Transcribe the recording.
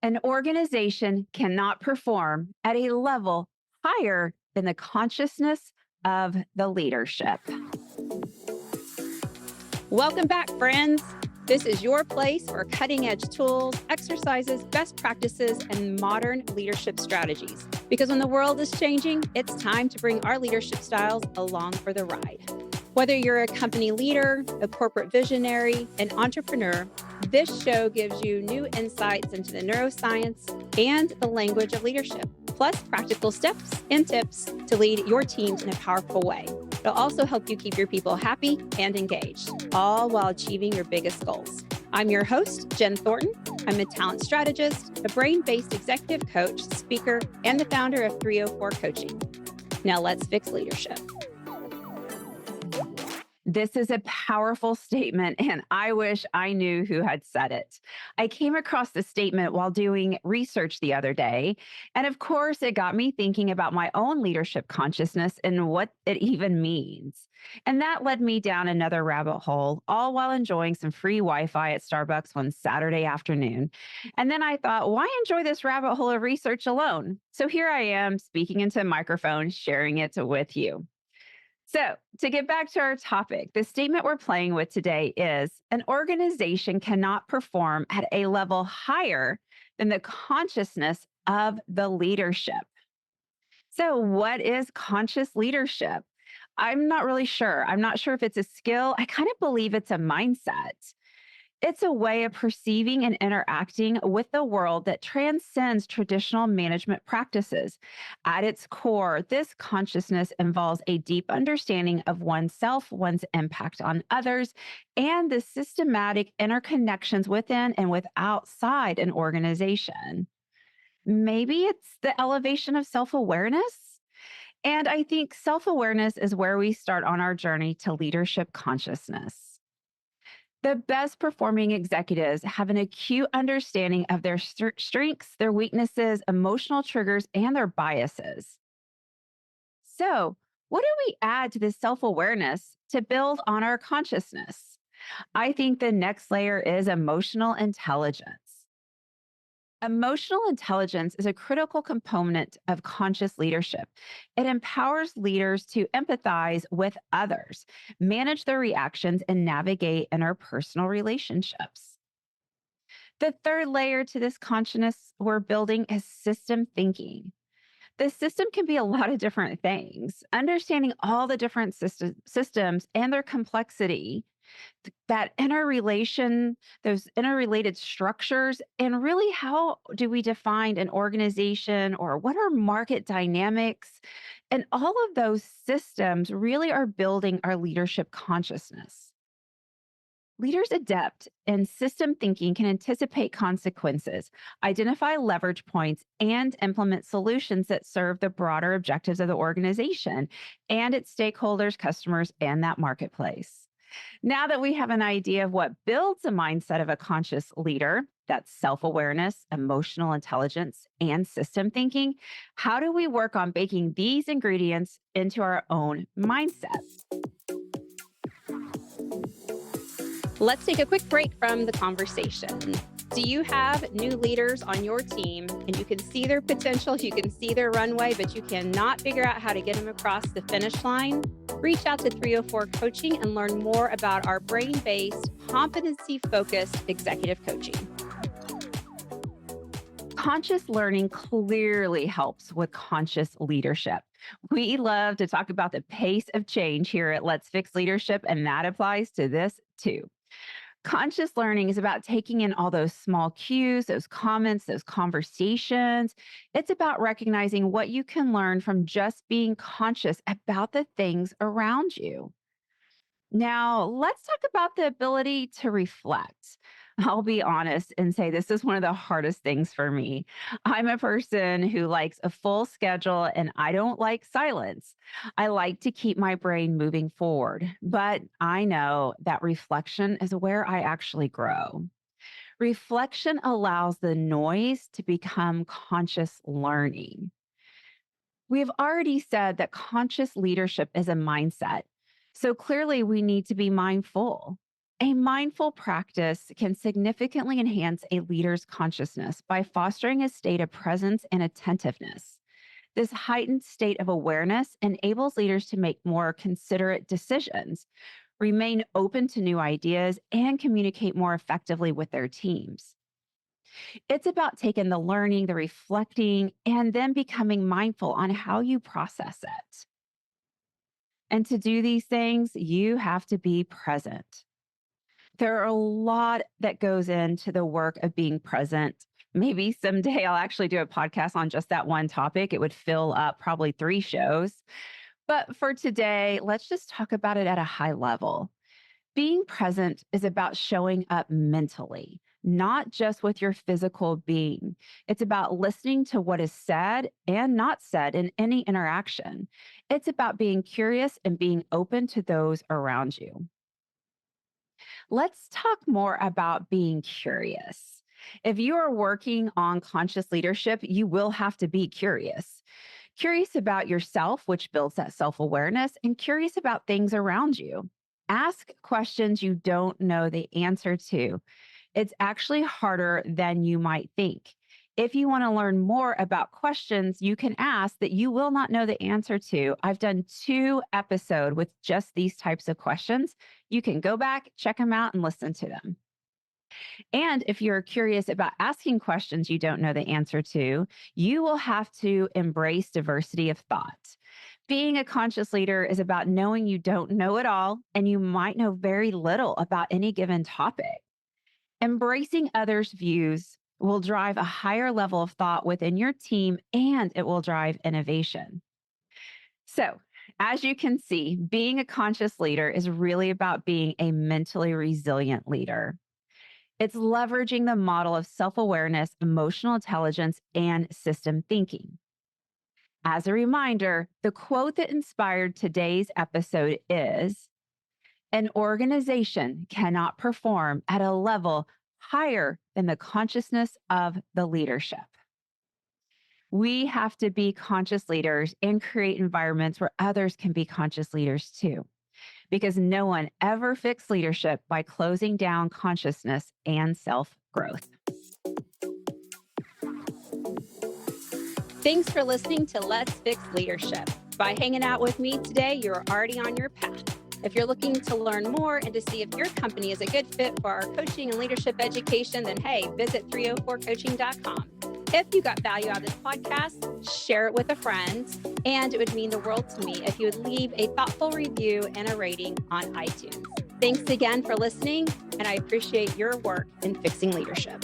An organization cannot perform at a level higher than the consciousness of the leadership. Welcome back, friends. This is your place for cutting edge tools, exercises, best practices, and modern leadership strategies. Because when the world is changing, it's time to bring our leadership styles along for the ride. Whether you're a company leader, a corporate visionary, an entrepreneur, this show gives you new insights into the neuroscience and the language of leadership, plus practical steps and tips to lead your teams in a powerful way. It'll also help you keep your people happy and engaged, all while achieving your biggest goals. I'm your host, Jen Thornton. I'm a talent strategist, a brain-based executive coach, speaker, and the founder of 304 Coaching. Now let's fix leadership. This is a powerful statement, and I wish I knew who had said it. I came across the statement while doing research the other day. And of course, it got me thinking about my own leadership consciousness and what it even means. And that led me down another rabbit hole, all while enjoying some free Wi Fi at Starbucks one Saturday afternoon. And then I thought, why enjoy this rabbit hole of research alone? So here I am speaking into a microphone, sharing it with you. So, to get back to our topic, the statement we're playing with today is an organization cannot perform at a level higher than the consciousness of the leadership. So, what is conscious leadership? I'm not really sure. I'm not sure if it's a skill. I kind of believe it's a mindset. It's a way of perceiving and interacting with the world that transcends traditional management practices. At its core, this consciousness involves a deep understanding of oneself, one's impact on others, and the systematic interconnections within and with outside an organization. Maybe it's the elevation of self awareness. And I think self awareness is where we start on our journey to leadership consciousness. The best performing executives have an acute understanding of their strengths, their weaknesses, emotional triggers, and their biases. So, what do we add to this self awareness to build on our consciousness? I think the next layer is emotional intelligence. Emotional intelligence is a critical component of conscious leadership. It empowers leaders to empathize with others, manage their reactions, and navigate interpersonal relationships. The third layer to this consciousness we're building is system thinking. The system can be a lot of different things. Understanding all the different systems and their complexity, that interrelation, those interrelated structures, and really how do we define an organization or what are market dynamics? And all of those systems really are building our leadership consciousness. Leaders adept in system thinking can anticipate consequences, identify leverage points, and implement solutions that serve the broader objectives of the organization and its stakeholders, customers, and that marketplace. Now that we have an idea of what builds a mindset of a conscious leader, that's self awareness, emotional intelligence, and system thinking, how do we work on baking these ingredients into our own mindset? Let's take a quick break from the conversation. Do you have new leaders on your team and you can see their potential, you can see their runway, but you cannot figure out how to get them across the finish line? Reach out to 304 Coaching and learn more about our brain based, competency focused executive coaching. Conscious learning clearly helps with conscious leadership. We love to talk about the pace of change here at Let's Fix Leadership, and that applies to this too. Conscious learning is about taking in all those small cues, those comments, those conversations. It's about recognizing what you can learn from just being conscious about the things around you. Now, let's talk about the ability to reflect. I'll be honest and say this is one of the hardest things for me. I'm a person who likes a full schedule and I don't like silence. I like to keep my brain moving forward, but I know that reflection is where I actually grow. Reflection allows the noise to become conscious learning. We've already said that conscious leadership is a mindset. So clearly, we need to be mindful. A mindful practice can significantly enhance a leader's consciousness by fostering a state of presence and attentiveness. This heightened state of awareness enables leaders to make more considerate decisions, remain open to new ideas, and communicate more effectively with their teams. It's about taking the learning, the reflecting, and then becoming mindful on how you process it. And to do these things, you have to be present. There are a lot that goes into the work of being present. Maybe someday I'll actually do a podcast on just that one topic. It would fill up probably 3 shows. But for today, let's just talk about it at a high level. Being present is about showing up mentally, not just with your physical being. It's about listening to what is said and not said in any interaction. It's about being curious and being open to those around you. Let's talk more about being curious. If you are working on conscious leadership, you will have to be curious. Curious about yourself, which builds that self awareness, and curious about things around you. Ask questions you don't know the answer to. It's actually harder than you might think. If you want to learn more about questions you can ask that you will not know the answer to, I've done 2 episodes with just these types of questions. You can go back, check them out, and listen to them. And if you're curious about asking questions you don't know the answer to, you will have to embrace diversity of thought. Being a conscious leader is about knowing you don't know it all and you might know very little about any given topic. Embracing others' views will drive a higher level of thought within your team and it will drive innovation. So, as you can see, being a conscious leader is really about being a mentally resilient leader. It's leveraging the model of self awareness, emotional intelligence, and system thinking. As a reminder, the quote that inspired today's episode is: an organization cannot perform at a level higher than the consciousness of the leadership. We have to be conscious leaders and create environments where others can be conscious leaders too, because no one ever fixed leadership by closing down consciousness and self growth. Thanks for listening to Let's Fix Leadership. By hanging out with me today, you're already on your path. If you're looking to learn more and to see if your company is a good fit for our coaching and leadership education, then hey, visit 304coaching.com. If you got value out of this podcast, share it with a friend. And it would mean the world to me if you would leave a thoughtful review and a rating on iTunes. Thanks again for listening, and I appreciate your work in fixing leadership.